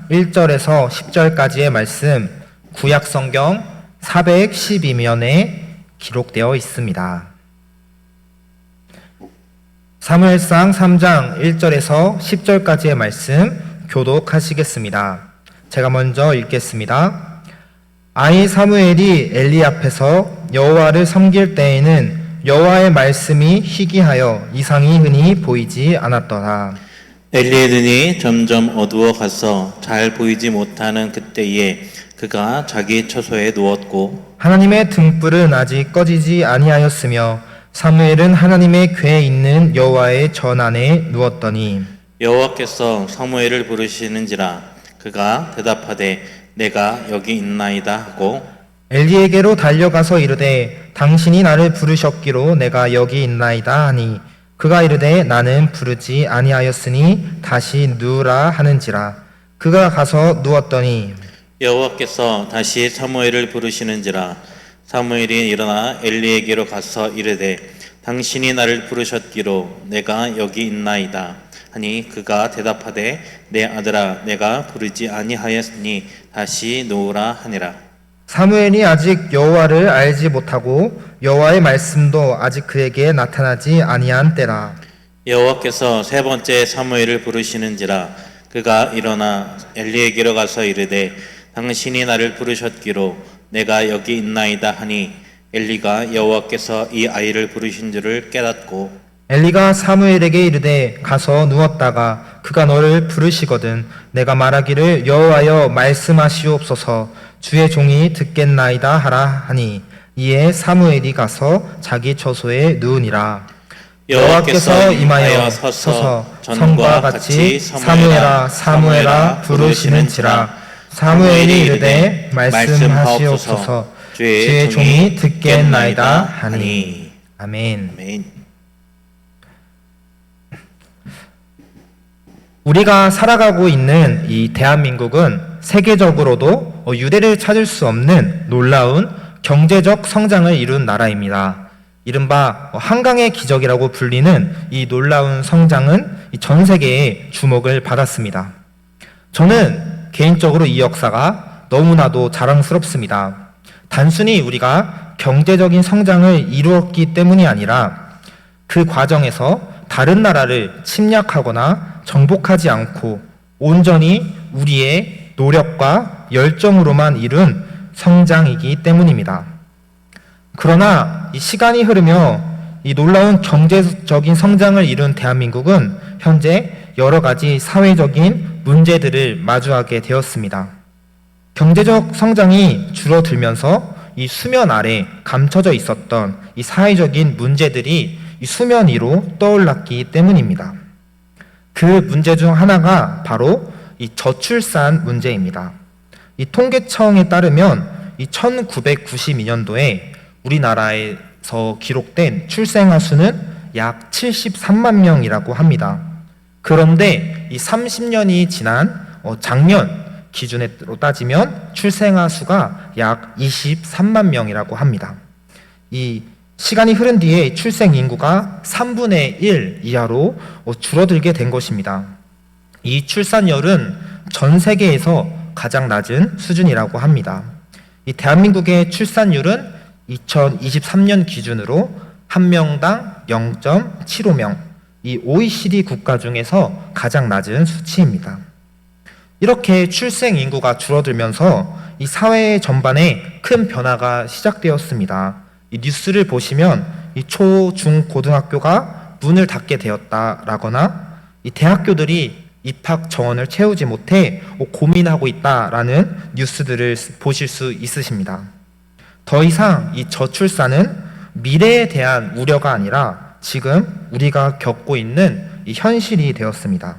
1절에서 10절까지의 말씀 구약성경 412면에 기록되어 있습니다. 사무엘상 3장 1절에서 10절까지의 말씀 교독하시겠습니다. 제가 먼저 읽겠습니다. 아이 사무엘이 엘리 앞에서 여호와를 섬길 때에는 여호와의 말씀이 희귀하여 이상이 흔히 보이지 않았더라. 엘리의 눈이 점점 어두워 가서 잘 보이지 못하는 그때에 그가 자기 처소에 누웠고 하나님의 등불은 아직 꺼지지 아니하였으며 사무엘은 하나님의 궤에 있는 여호와의 전 안에 누웠더니 여호와께서 사무엘을 부르시는지라 그가 대답하되 내가 여기 있나이다 하고 엘리에게로 달려가서 이르되 당신이 나를 부르셨기로 내가 여기 있나이다 하니 그가 이르되 나는 부르지 아니하였으니 다시 누우라 하는지라. 그가 가서 누웠더니 여호와께서 다시 사무엘을 부르시는지라 사무엘이 일어나 엘리에게로 가서 이르되 당신이 나를 부르셨기로 내가 여기 있나이다 하니 그가 대답하되 내 아들아 내가 부르지 아니하였으니 다시 누우라 하니라. 사무엘이 아직 여호와를 알지 못하고 여호와의 말씀도 아직 그에게 나타나지 아니한 때라. 여호와께서 세 번째 사무엘을 부르시는지라 그가 일어나 엘리에게로 가서 이르되 당신이 나를 부르셨기로 내가 여기 있나이다 하니 엘리가 여호와께서 이 아이를 부르신 줄을 깨닫고 엘리가 사무엘에게 이르되 가서 누웠다가 그가 너를 부르시거든 내가 말하기를 여호와여 말씀하시옵소서 주의 종이 듣겠나이다 하라 하니 이에 사무엘이 가서 자기 처소에 누우니라. 여호와께서 임하여 서서 전과 같이 사무엘아 사무엘아 부르시는지라. 사무엘이 이르되 말씀하시옵소서 주의 종이 듣겠나이다 하니. 아멘. 아멘. 우리가 살아가고 있는 이 대한민국은 세계적으로도 유례를 찾을 수 없는 놀라운 경제적 성장을 이룬 나라입니다. 이른바 한강의 기적이라고 불리는 이 놀라운 성장은 전 세계에 주목을 받았습니다. 저는 개인적으로 이 역사가 너무나도 자랑스럽습니다. 단순히 우리가 경제적인 성장을 이루었기 때문이 아니라 그 과정에서 다른 나라를 침략하거나 정복하지 않고 온전히 우리의 노력과 열정으로만 이룬 성장이기 때문입니다. 그러나 이 시간이 흐르며 이 놀라운 경제적인 성장을 이룬 대한민국은 현재 여러 가지 사회적인 문제들을 마주하게 되었습니다. 경제적 성장이 줄어들면서 이 수면 아래 감춰져 있었던 이 사회적인 문제들이 이 수면 위로 떠올랐기 때문입니다. 그 문제 중 하나가 바로 이 저출산 문제입니다. 이 통계청에 따르면 이 1992년도에 우리나라에서 기록된 출생아 수는 약 73만 명이라고 합니다. 그런데 이 30년이 지난 작년 기준으로 따지면 출생아 수가 약 23만 명이라고 합니다. 이 시간이 흐른 뒤에 출생 인구가 3분의 1 이하로 줄어들게 된 것입니다. 이 출산율은 전 세계에서 가장 낮은 수준이라고 합니다. 이 대한민국의 출산율은 2023년 기준으로 한 명당 0.75명, 이 OECD 국가 중에서 가장 낮은 수치입니다. 이렇게 출생 인구가 줄어들면서 이 사회 전반에 큰 변화가 시작되었습니다. 이 뉴스를 보시면 이 초, 중, 고등학교가 문을 닫게 되었다라거나 이 대학교들이 입학 정원을 채우지 못해 고민하고 있다라는 뉴스들을 보실 수 있으십니다. 더 이상 이 저출산은 미래에 대한 우려가 아니라 지금 우리가 겪고 있는 이 현실이 되었습니다.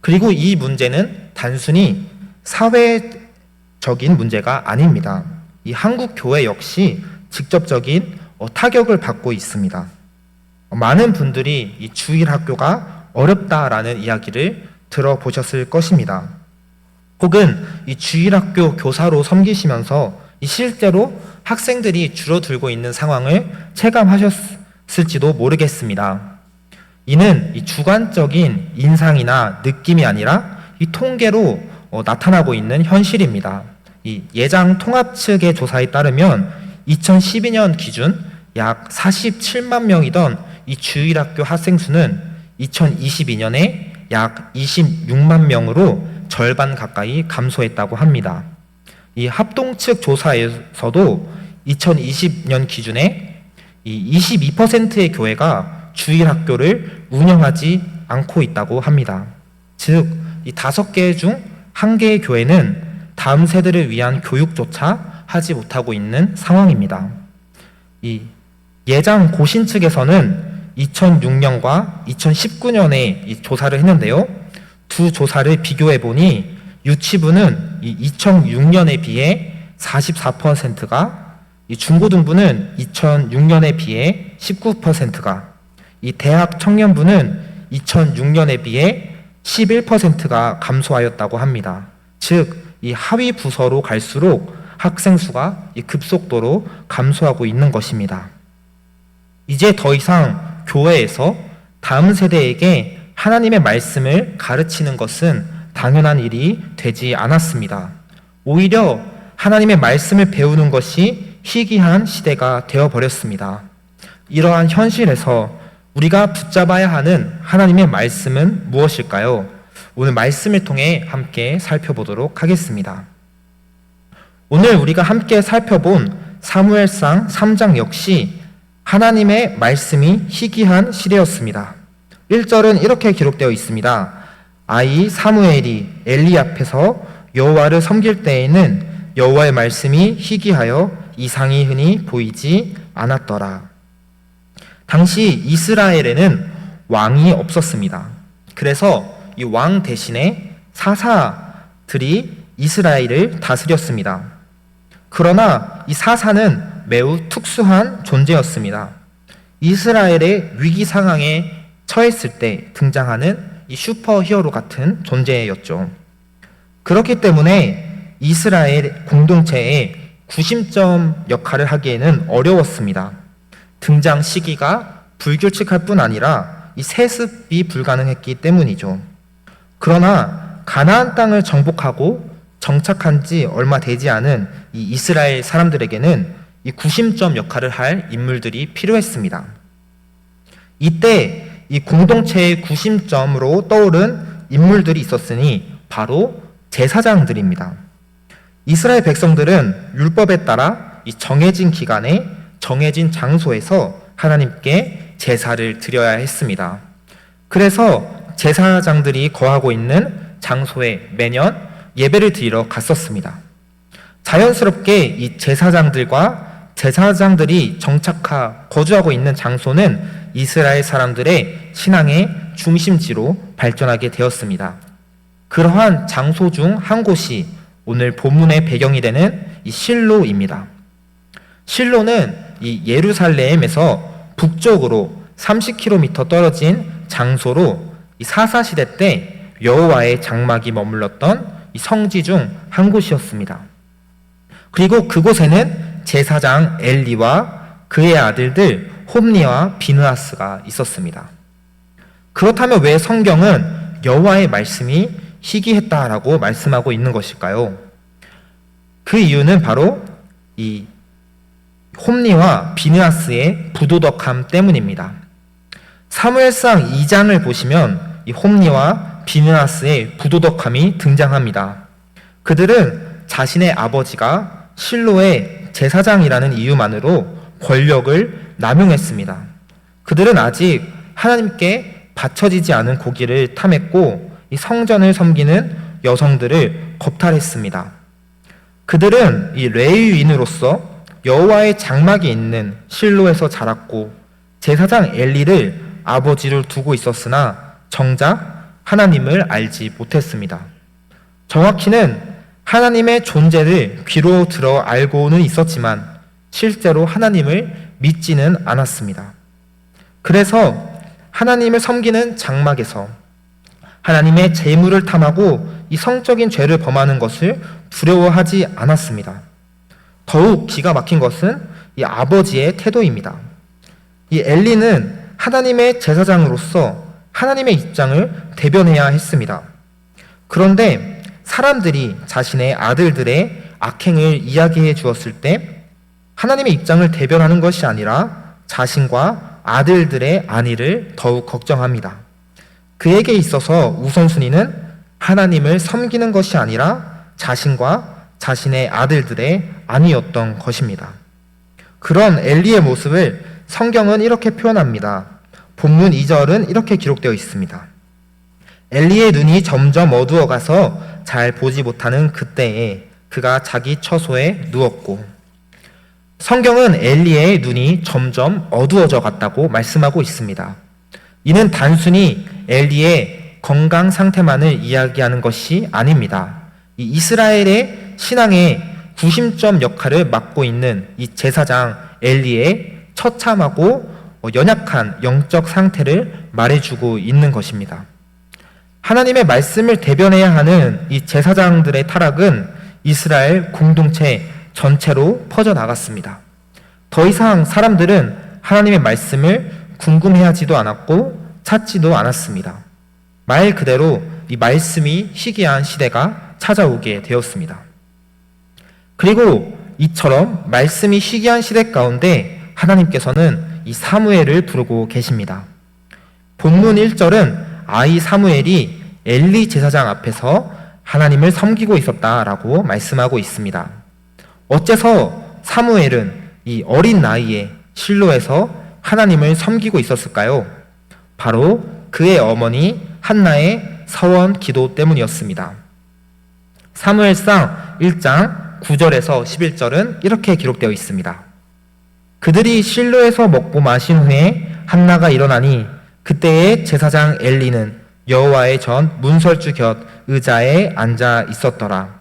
그리고 이 문제는 단순히 사회적인 문제가 아닙니다. 이 한국 교회 역시 직접적인 타격을 받고 있습니다. 많은 분들이 이 주일학교가 어렵다라는 이야기를 들어보셨을 것입니다. 혹은 이 주일학교 교사로 섬기시면서 이 실제로 학생들이 줄어들고 있는 상황을 체감하셨을지도 모르겠습니다. 이는 이 주관적인 인상이나 느낌이 아니라 이 통계로 나타나고 있는 현실입니다. 이 예장 통합 측의 조사에 따르면 2012년 기준 약 47만 명이던 이 주일학교 학생 수는 2022년에 약 26만 명으로 절반 가까이 감소했다고 합니다. 이 합동 측 조사에서도 2020년 기준에 이 22%의 교회가 주일학교를 운영하지 않고 있다고 합니다. 즉, 이 5개 중 1개의 교회는 다음 세대를 위한 교육조차 하지 못하고 있는 상황입니다. 이 예장 고신 측에서는 2006년과 2019년에 이 조사를 했는데요. 두 조사를 비교해 보니 유치부는 이 2006년에 비해 44%가, 이 중고등부는 2006년에 비해 19%가, 이 대학 청년부는 2006년에 비해 11%가 감소하였다고 합니다. 즉, 이 하위 부서로 갈수록 학생 수가 급속도로 감소하고 있는 것입니다. 이제 더 이상 교회에서 다음 세대에게 하나님의 말씀을 가르치는 것은 당연한 일이 되지 않았습니다. 오히려 하나님의 말씀을 배우는 것이 희귀한 시대가 되어버렸습니다. 이러한 현실에서 우리가 붙잡아야 하는 하나님의 말씀은 무엇일까요? 오늘 말씀을 통해 함께 살펴보도록 하겠습니다. 오늘 우리가 함께 살펴본 사무엘상 3장 역시 하나님의 말씀이 희귀한 시대였습니다. 1절은 이렇게 기록되어 있습니다. 아이 사무엘이 엘리 앞에서 여호와를 섬길 때에는 여호와의 말씀이 희귀하여 이상이 흔히 보이지 않았더라. 당시 이스라엘에는 왕이 없었습니다. 그래서 이 왕 대신에 사사들이 이스라엘을 다스렸습니다. 그러나 이 사사는 매우 특수한 존재였습니다. 이스라엘의 위기 상황에 처했을 때 등장하는 이 슈퍼히어로 같은 존재였죠. 그렇기 때문에 이스라엘 공동체의 구심점 역할을 하기에는 어려웠습니다. 등장 시기가 불규칙할 뿐 아니라 이 세습이 불가능했기 때문이죠. 그러나 가나안 땅을 정복하고 정착한 지 얼마 되지 않은 이 이스라엘 사람들에게는 이 구심점 역할을 할 인물들이 필요했습니다. 이때 이 공동체의 구심점으로 떠오른 인물들이 있었으니 바로 제사장들입니다. 이스라엘 백성들은 율법에 따라 이 정해진 기간에 정해진 장소에서 하나님께 제사를 드려야 했습니다. 그래서 제사장들이 거하고 있는 장소에 매년 예배를 드리러 갔었습니다. 자연스럽게 이 제사장들이 거주하고 있는 장소는 이스라엘 사람들의 신앙의 중심지로 발전하게 되었습니다. 그러한 장소 중 한 곳이 오늘 본문의 배경이 되는 이 실로입니다. 실로는 이 예루살렘에서 북쪽으로 30km 떨어진 장소로 이 사사시대 때 여호와의 장막이 머물렀던 이 성지 중 한 곳이었습니다. 그리고 그곳에는 제사장 엘리와 그의 아들들 홈니와 비느하스가 있었습니다. 그렇다면 왜 성경은 여호와의 말씀이 희귀했다라고 말씀하고 있는 것일까요? 그 이유는 바로 이 홈니와 비느하스의 부도덕함 때문입니다. 사무엘상 2장을 보시면 이 홈니와 비느하스의 부도덕함이 등장합니다. 그들은 자신의 아버지가 실로의 제사장이라는 이유만으로 권력을 남용했습니다. 그들은 아직 하나님께 바쳐지지 않은 고기를 탐했고 이 성전을 섬기는 여성들을 겁탈했습니다. 그들은 이 레위인으로서 여호와의 장막이 있는 실로에서 자랐고 제사장 엘리를 아버지를 두고 있었으나 정작 하나님을 알지 못했습니다. 정확히는 하나님의 존재를 귀로 들어 알고는 있었지만 실제로 하나님을 믿지는 않았습니다. 그래서 하나님을 섬기는 장막에서 하나님의 재물을 탐하고 이 성적인 죄를 범하는 것을 두려워하지 않았습니다. 더욱 기가 막힌 것은 이 아버지의 태도입니다. 이 엘리는 하나님의 제사장으로서 하나님의 입장을 대변해야 했습니다. 그런데 사람들이 자신의 아들들의 악행을 이야기해 주었을 때 하나님의 입장을 대변하는 것이 아니라 자신과 아들들의 안위를 더욱 걱정합니다. 그에게 있어서 우선순위는 하나님을 섬기는 것이 아니라 자신과 자신의 아들들의 안위였던 것입니다. 그런 엘리의 모습을 성경은 이렇게 표현합니다. 본문 2절은 이렇게 기록되어 있습니다. 엘리의 눈이 점점 어두워가서 잘 보지 못하는 그때에 그가 자기 처소에 누웠고, 성경은 엘리의 눈이 점점 어두워져 갔다고 말씀하고 있습니다. 이는 단순히 엘리의 건강 상태만을 이야기하는 것이 아닙니다. 이 이스라엘의 신앙의 구심점 역할을 맡고 있는 이 제사장 엘리의 처참하고 연약한 영적 상태를 말해주고 있는 것입니다. 하나님의 말씀을 대변해야 하는 이 제사장들의 타락은 이스라엘 공동체 전체로 퍼져나갔습니다. 더 이상 사람들은 하나님의 말씀을 궁금해하지도 않았고 찾지도 않았습니다. 말 그대로 이 말씀이 희귀한 시대가 찾아오게 되었습니다. 그리고 이처럼 말씀이 희귀한 시대 가운데 하나님께서는 이 사무엘을 부르고 계십니다. 본문 1절은 아이 사무엘이 엘리 제사장 앞에서 하나님을 섬기고 있었다라고 말씀하고 있습니다. 어째서 사무엘은 이 어린 나이에 실로에서 하나님을 섬기고 있었을까요? 바로 그의 어머니 한나의 서원 기도 때문이었습니다. 사무엘상 1장 9절에서 11절은 이렇게 기록되어 있습니다. 그들이 실로에서 먹고 마신 후에 한나가 일어나니 그때의 제사장 엘리는 여호와의 전 문설주 곁 의자에 앉아 있었더라.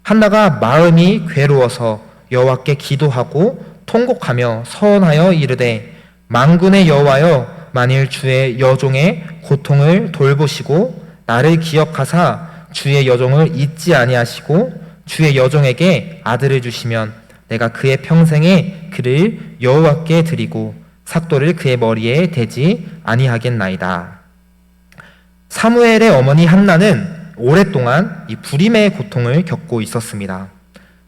한나가 마음이 괴로워서 여호와께 기도하고 통곡하며 서원하여 이르되 만군의 여호와여, 만일 주의 여종의 고통을 돌보시고 나를 기억하사 주의 여종을 잊지 아니하시고 주의 여종에게 아들을 주시면 내가 그의 평생에 그를 여호와께 드리고 삭도를 그의 머리에 대지 아니하겠나이다. 사무엘의 어머니 한나는 오랫동안 이 불임의 고통을 겪고 있었습니다.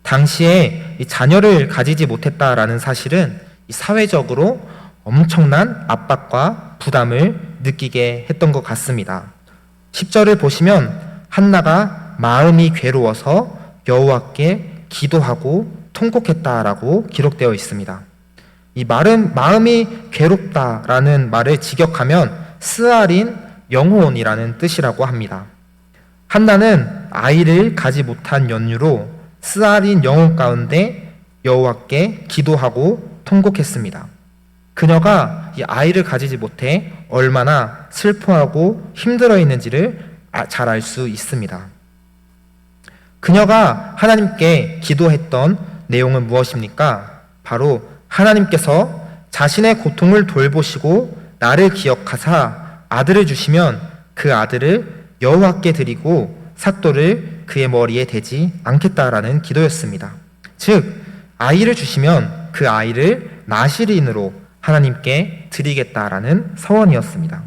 당시에 이 자녀를 가지지 못했다라는 사실은 이 사회적으로 엄청난 압박과 부담을 느끼게 했던 것 같습니다. 10절을 보시면 한나가 마음이 괴로워서 여호와께 기도하고 통곡했다라고 기록되어 있습니다. 이 말은 마음이 괴롭다라는 말을 직역하면 스알인 영혼이라는 뜻이라고 합니다. 한나는 아이를 가지 못한 연유로 스알인 영혼 가운데 여호와께 기도하고 통곡했습니다. 그녀가 이 아이를 가지지 못해 얼마나 슬퍼하고 힘들어 있는지를 잘 알 수 있습니다. 그녀가 하나님께 기도했던 내용은 무엇입니까? 바로 하나님께서 자신의 고통을 돌보시고 나를 기억하사 아들을 주시면 그 아들을 여호와께 드리고 삭도를 그의 머리에 대지 않겠다라는 기도였습니다. 즉 아이를 주시면 그 아이를 나실인으로 하나님께 드리겠다라는 서원이었습니다.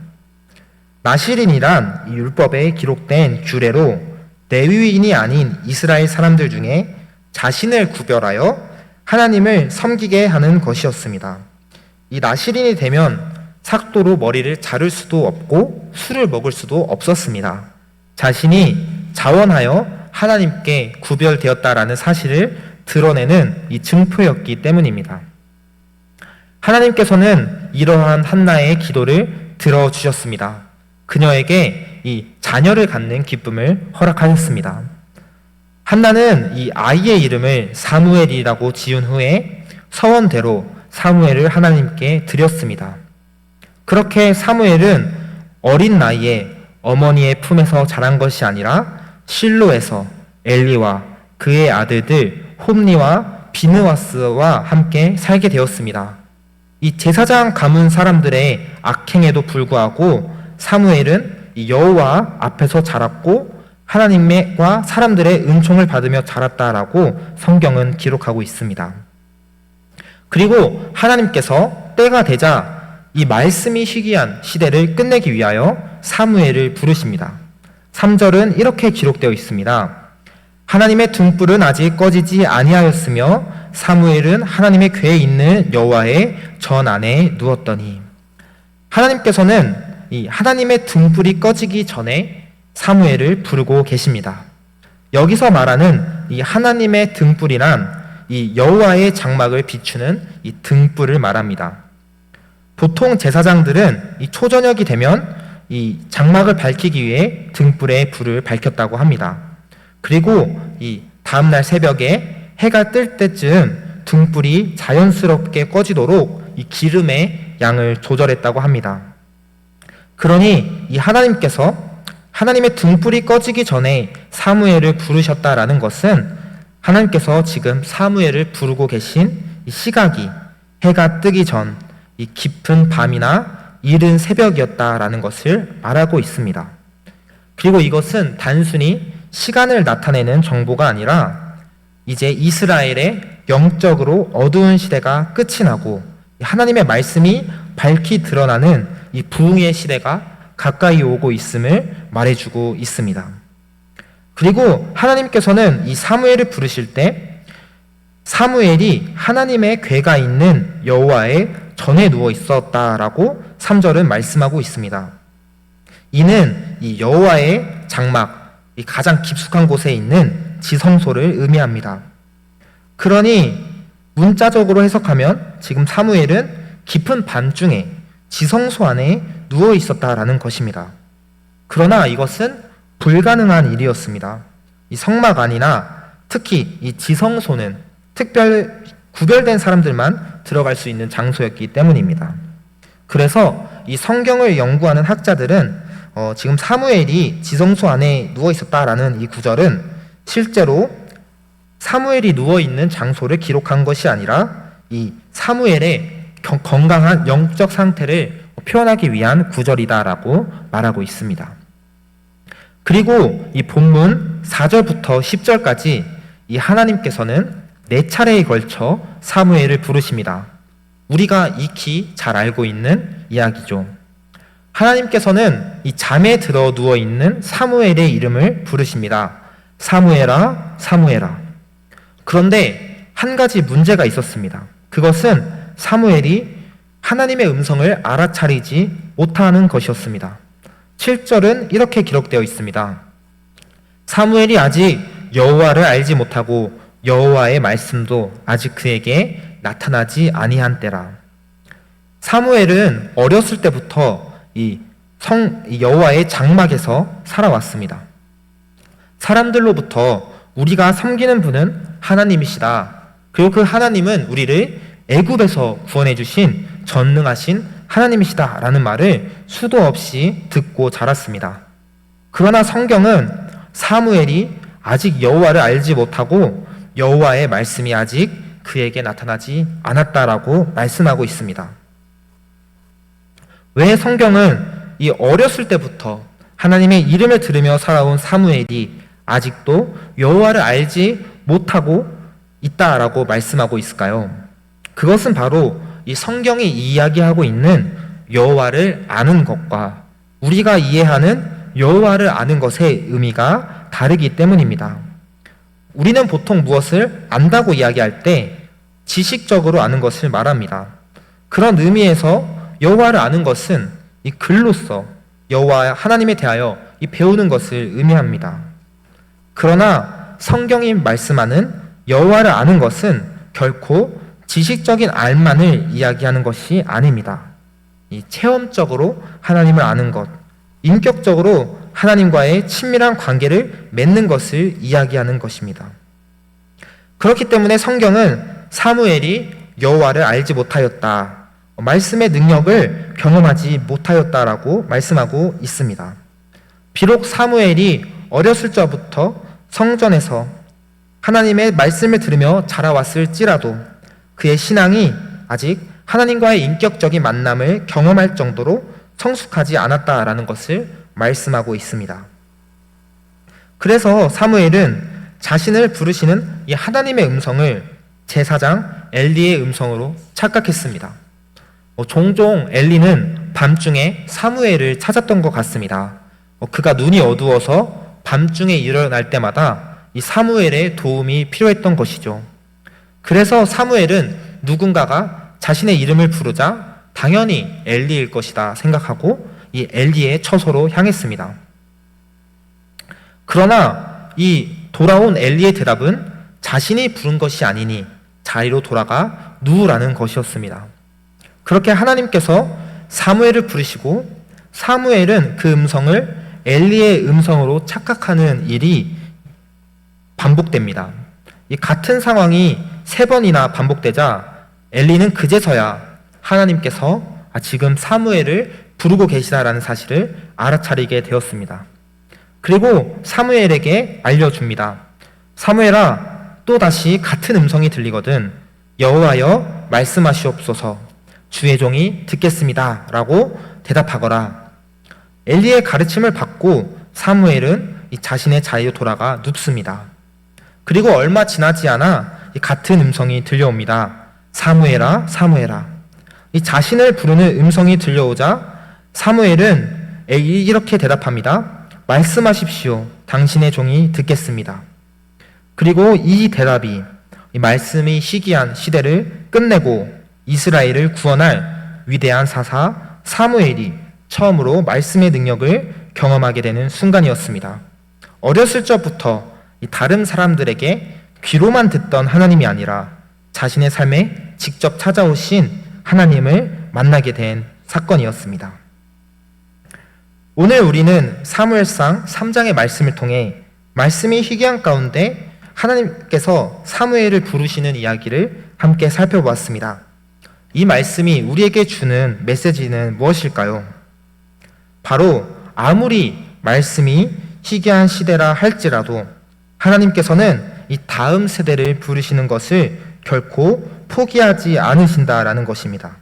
나실인이란 율법에 기록된 규례로 레위인이 아닌 이스라엘 사람들 중에 자신을 구별하여 하나님을 섬기게 하는 것이었습니다. 이 나실인이 되면 삭도로 머리를 자를 수도 없고 술을 먹을 수도 없었습니다. 자신이 자원하여 하나님께 구별되었다라는 사실을 드러내는 이 증표였기 때문입니다. 하나님께서는 이러한 한나의 기도를 들어주셨습니다. 그녀에게 이 자녀를 갖는 기쁨을 허락하셨습니다. 한나는 이 아이의 이름을 사무엘이라고 지은 후에 서원대로 사무엘을 하나님께 드렸습니다. 그렇게 사무엘은 어린 나이에 어머니의 품에서 자란 것이 아니라 실로에서 엘리와 그의 아들들 홈니와 비느와스와 함께 살게 되었습니다. 이 제사장 가문 사람들의 악행에도 불구하고 사무엘은 이 여호와 앞에서 자랐고 하나님과 사람들의 은총을 받으며 자랐다라고 성경은 기록하고 있습니다. 그리고 하나님께서 때가 되자 이 말씀이 희귀한 시대를 끝내기 위하여 사무엘을 부르십니다. 3절은 이렇게 기록되어 있습니다. 하나님의 등불은 아직 꺼지지 아니하였으며 사무엘은 하나님의 궤에 있는 여호와의 전 안에 누웠더니. 하나님께서는 이 하나님의 등불이 꺼지기 전에 사무엘을 부르고 계십니다. 여기서 말하는 이 하나님의 등불이란 이 여호와의 장막을 비추는 이 등불을 말합니다. 보통 제사장들은 이 초저녁이 되면 이 장막을 밝히기 위해 등불에 불을 밝혔다고 합니다. 그리고 이 다음날 새벽에 해가 뜰 때쯤 등불이 자연스럽게 꺼지도록 이 기름의 양을 조절했다고 합니다. 그러니 이 하나님께서 하나님의 등불이 꺼지기 전에 사무엘을 부르셨다라는 것은 하나님께서 지금 사무엘을 부르고 계신 이 시각이 해가 뜨기 전 이 깊은 밤이나 이른 새벽이었다라는 것을 말하고 있습니다. 그리고 이것은 단순히 시간을 나타내는 정보가 아니라 이제 이스라엘의 영적으로 어두운 시대가 끝이 나고 하나님의 말씀이 밝히 드러나는 이 부흥의 시대가 가까이 오고 있음을 말해주고 있습니다. 그리고 하나님께서는 이 사무엘을 부르실 때 사무엘이 하나님의 궤가 있는 여호와의 전에 누워 있었다라고 3절은 말씀하고 있습니다. 이는 이 여호와의 장막, 이 가장 깊숙한 곳에 있는 지성소를 의미합니다. 그러니 문자적으로 해석하면 지금 사무엘은 깊은 밤중에 지성소 안에 누워 있었다라는 것입니다. 그러나 이것은 불가능한 일이었습니다. 이 성막 안이나 특히 이 지성소는 구별된 사람들만 들어갈 수 있는 장소였기 때문입니다. 그래서 이 성경을 연구하는 학자들은 지금 사무엘이 지성소 안에 누워 있었다라는 이 구절은 실제로 사무엘이 누워 있는 장소를 기록한 것이 아니라 이 사무엘의 건강한 영적 상태를 표현하기 위한 구절이다라고 말하고 있습니다. 그리고 이 본문 4절부터 10절까지 이 하나님께서는 4차례에 걸쳐 사무엘을 부르십니다. 우리가 익히 잘 알고 있는 이야기죠. 하나님께서는 이 잠에 들어 누워 있는 사무엘의 이름을 부르십니다. 사무엘아, 사무엘아. 그런데 한 가지 문제가 있었습니다. 그것은 사무엘이 하나님의 음성을 알아차리지 못하는 것이었습니다. 7절은 이렇게 기록되어 있습니다. 사무엘이 아직 여호와를 알지 못하고 여호와의 말씀도 아직 그에게 나타나지 아니한 때라. 사무엘은 어렸을 때부터 이 여호와의 장막에서 살아왔습니다. 사람들로부터 우리가 섬기는 분은 하나님이시다. 그리고 그 하나님은 우리를 애굽에서 구원해 주신 전능하신 하나님이시다라는 말을 수도 없이 듣고 자랐습니다. 그러나 성경은 사무엘이 아직 여호와를 알지 못하고 여호와의 말씀이 아직 그에게 나타나지 않았다라고 말씀하고 있습니다. 왜 성경은 이 어렸을 때부터 하나님의 이름을 들으며 살아온 사무엘이 아직도 여호와를 알지 못하고 있다라고 말씀하고 있을까요? 그것은 바로 이 성경이 이야기하고 있는 여호와를 아는 것과 우리가 이해하는 여호와를 아는 것의 의미가 다르기 때문입니다. 우리는 보통 무엇을 안다고 이야기할 때 지식적으로 아는 것을 말합니다. 그런 의미에서 여호와를 아는 것은 이 글로써 여호와 하나님에 대하여 이 배우는 것을 의미합니다. 그러나 성경이 말씀하는 여호와를 아는 것은 결코 지식적인 알만을 이야기하는 것이 아닙니다. 이 체험적으로 하나님을 아는 것, 인격적으로 하나님과의 친밀한 관계를 맺는 것을 이야기하는 것입니다. 그렇기 때문에 성경은 사무엘이 여호와를 알지 못하였다, 말씀의 능력을 경험하지 못하였다라고 말씀하고 있습니다. 비록 사무엘이 어렸을 적부터 성전에서 하나님의 말씀을 들으며 자라왔을지라도 그의 신앙이 아직 하나님과의 인격적인 만남을 경험할 정도로 성숙하지 않았다라는 것을 말씀하고 있습니다. 그래서 사무엘은 자신을 부르시는 이 하나님의 음성을 제사장 엘리의 음성으로 착각했습니다. 종종 엘리는 밤중에 사무엘을 찾았던 것 같습니다. 그가 눈이 어두워서 밤중에 일어날 때마다 이 사무엘의 도움이 필요했던 것이죠. 그래서 사무엘은 누군가가 자신의 이름을 부르자 당연히 엘리일 것이다 생각하고 이 엘리의 처소로 향했습니다. 그러나 이 돌아온 엘리의 대답은 자신이 부른 것이 아니니 자리로 돌아가 누우라는 것이었습니다. 그렇게 하나님께서 사무엘을 부르시고 사무엘은 그 음성을 엘리의 음성으로 착각하는 일이 반복됩니다. 이 같은 상황이 3번이나 반복되자 엘리는 그제서야 하나님께서 지금 사무엘을 부르고 계시다라는 사실을 알아차리게 되었습니다. 그리고 사무엘에게 알려줍니다. 사무엘아, 또다시 같은 음성이 들리거든 여호와여 말씀하시옵소서, 주의 종이 듣겠습니다 라고 대답하거라. 엘리의 가르침을 받고 사무엘은 자신의 자리로 돌아가 눕습니다. 그리고 얼마 지나지 않아 같은 음성이 들려옵니다. 사무엘아, 사무엘아. 이 자신을 부르는 음성이 들려오자 사무엘은 이렇게 대답합니다. 말씀하십시오. 당신의 종이 듣겠습니다. 그리고 이 대답이 이 말씀이 시기한 시대를 끝내고 이스라엘을 구원할 위대한 사사 사무엘이 처음으로 말씀의 능력을 경험하게 되는 순간이었습니다. 어렸을 적부터 이 다른 사람들에게 귀로만 듣던 하나님이 아니라 자신의 삶에 직접 찾아오신 하나님을 만나게 된 사건이었습니다. 오늘 우리는 사무엘상 3장의 말씀을 통해 말씀이 희귀한 가운데 하나님께서 사무엘을 부르시는 이야기를 함께 살펴보았습니다. 이 말씀이 우리에게 주는 메시지는 무엇일까요? 바로 아무리 말씀이 희귀한 시대라 할지라도 하나님께서는 이 다음 세대를 부르시는 것을 결코 포기하지 않으신다라는 것입니다.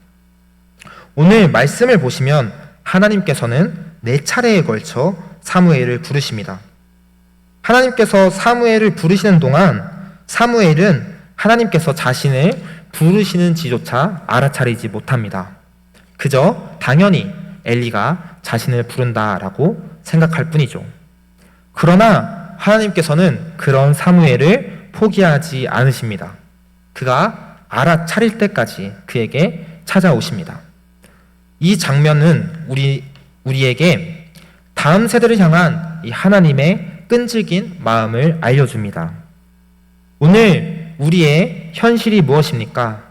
오늘 말씀을 보시면 하나님께서는 4차례에 걸쳐 사무엘을 부르십니다. 하나님께서 사무엘을 부르시는 동안 사무엘은 하나님께서 자신을 부르시는지조차 알아차리지 못합니다. 그저 당연히 엘리가 자신을 부른다라고 생각할 뿐이죠. 그러나 하나님께서는 그런 사무엘을 포기하지 않으십니다. 그가 알아차릴 때까지 그에게 찾아오십니다. 이 장면은 우리에게 다음 세대를 향한 이 하나님의 끈질긴 마음을 알려줍니다. 오늘 우리의 현실이 무엇입니까?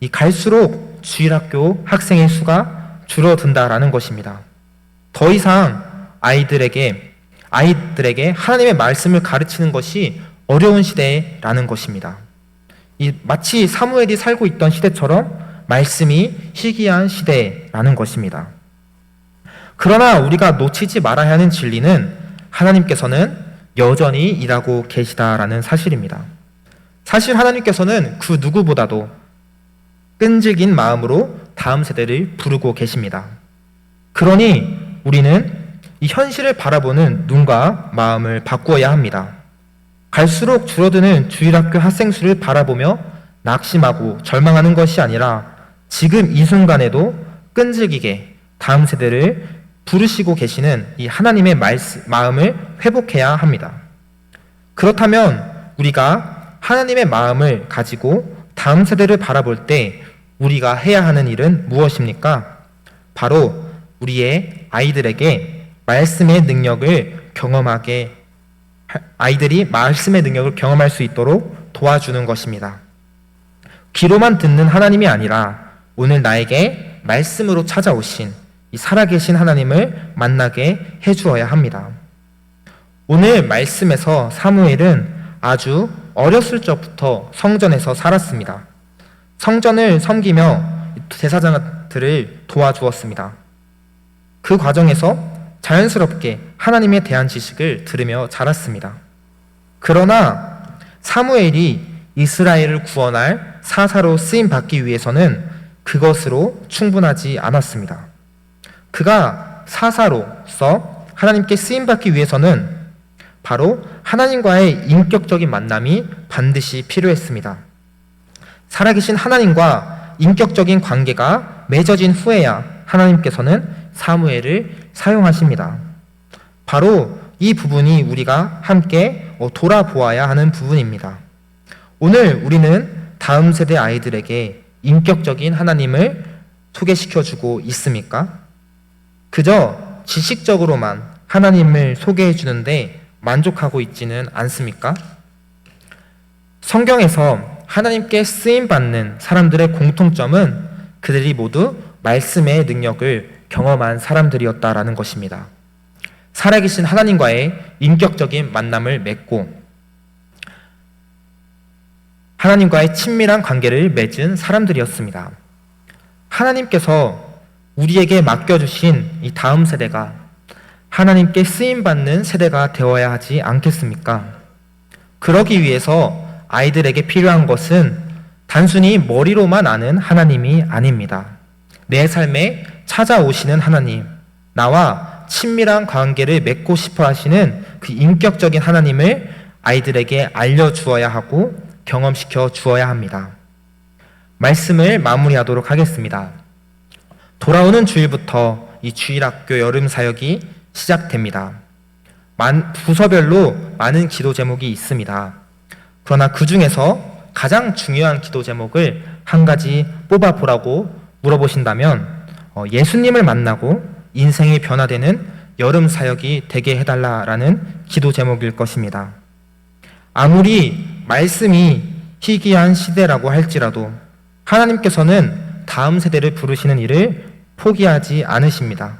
이 갈수록 주일학교 학생의 수가 줄어든다라는 것입니다. 더 이상 아이들에게 하나님의 말씀을 가르치는 것이 어려운 시대라는 것입니다. 마치 사무엘이 살고 있던 시대처럼 말씀이 희귀한 시대라는 것입니다. 그러나 우리가 놓치지 말아야 하는 진리는 하나님께서는 여전히 일하고 계시다라는 사실입니다. 사실 하나님께서는 그 누구보다도 끈질긴 마음으로 다음 세대를 부르고 계십니다. 그러니 우리는 이 현실을 바라보는 눈과 마음을 바꾸어야 합니다. 갈수록 줄어드는 주일학교 학생 수를 바라보며 낙심하고 절망하는 것이 아니라 지금 이 순간에도 끈질기게 다음 세대를 부르시고 계시는 이 하나님의 마음을 회복해야 합니다. 그렇다면 우리가 하나님의 마음을 가지고 다음 세대를 바라볼 때 우리가 해야 하는 일은 무엇입니까? 바로 우리의 아이들에게 말씀의 능력을 아이들이 말씀의 능력을 경험할 수 있도록 도와주는 것입니다. 귀로만 듣는 하나님이 아니라 오늘 나에게 말씀으로 찾아오신 이 살아계신 하나님을 만나게 해주어야 합니다. 오늘 말씀에서 사무엘은 아주 어렸을 적부터 성전에서 살았습니다. 성전을 섬기며 제사장들을 도와주었습니다. 그 과정에서 자연스럽게 하나님에 대한 지식을 들으며 자랐습니다. 그러나 사무엘이 이스라엘을 구원할 사사로 쓰임받기 위해서는 그것으로 충분하지 않았습니다. 그가 사사로서 하나님께 쓰임받기 위해서는 바로 하나님과의 인격적인 만남이 반드시 필요했습니다. 살아계신 하나님과 인격적인 관계가 맺어진 후에야 하나님께서는 사무엘을 사용하십니다. 바로 이 부분이 우리가 함께 돌아보아야 하는 부분입니다. 오늘 우리는 다음 세대 아이들에게 인격적인 하나님을 소개시켜주고 있습니까? 그저 지식적으로만 하나님을 소개해 주는데 만족하고 있지는 않습니까? 성경에서 하나님께 쓰임받는 사람들의 공통점은 그들이 모두 말씀의 능력을 경험한 사람들이었다라는 것입니다. 살아계신 하나님과의 인격적인 만남을 맺고 하나님과의 친밀한 관계를 맺은 사람들이었습니다. 하나님께서 우리에게 맡겨주신 이 다음 세대가 하나님께 쓰임받는 세대가 되어야 하지 않겠습니까? 그러기 위해서 아이들에게 필요한 것은 단순히 머리로만 아는 하나님이 아닙니다. 내 삶에 찾아오시는 하나님, 나와 친밀한 관계를 맺고 싶어 하시는 그 인격적인 하나님을 아이들에게 알려주어야 하고 경험시켜 주어야 합니다. 말씀을 마무리하도록 하겠습니다. 돌아오는 주일부터 이 주일학교 여름 사역이 시작됩니다. 부서별로 많은 기도 제목이 있습니다. 그러나 그 중에서 가장 중요한 기도 제목을 한 가지 뽑아보라고 물어보신다면 예수님을 만나고 인생이 변화되는 여름 사역이 되게 해달라라는 기도 제목일 것입니다. 아무리 말씀이 희귀한 시대라고 할지라도 하나님께서는 다음 세대를 부르시는 일을 포기하지 않으십니다.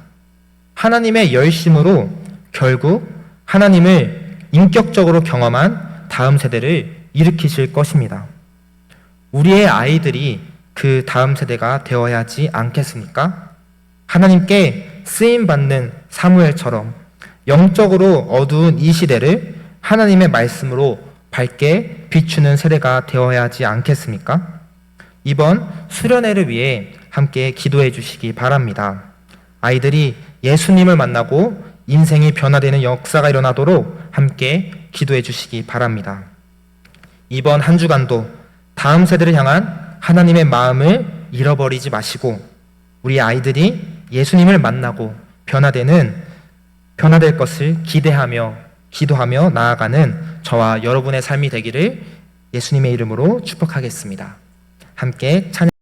하나님의 열심으로 결국 하나님을 인격적으로 경험한 다음 세대를 일으키실 것입니다. 우리의 아이들이 그 다음 세대가 되어야 하지 않겠습니까? 하나님께 쓰임받는 사무엘처럼 영적으로 어두운 이 시대를 하나님의 말씀으로 밝게 비추는 세대가 되어야 하지 않겠습니까? 이번 수련회를 위해 함께 기도해 주시기 바랍니다. 아이들이 예수님을 만나고 인생이 변화되는 역사가 일어나도록 함께 기도해 주시기 바랍니다. 이번 한 주간도 다음 세대를 향한 하나님의 마음을 잃어버리지 마시고 우리 아이들이 예수님을 만나고 변화될 것을 기대하며 기도하며 나아가는 저와 여러분의 삶이 되기를 예수님의 이름으로 축복하겠습니다. 함께 찬양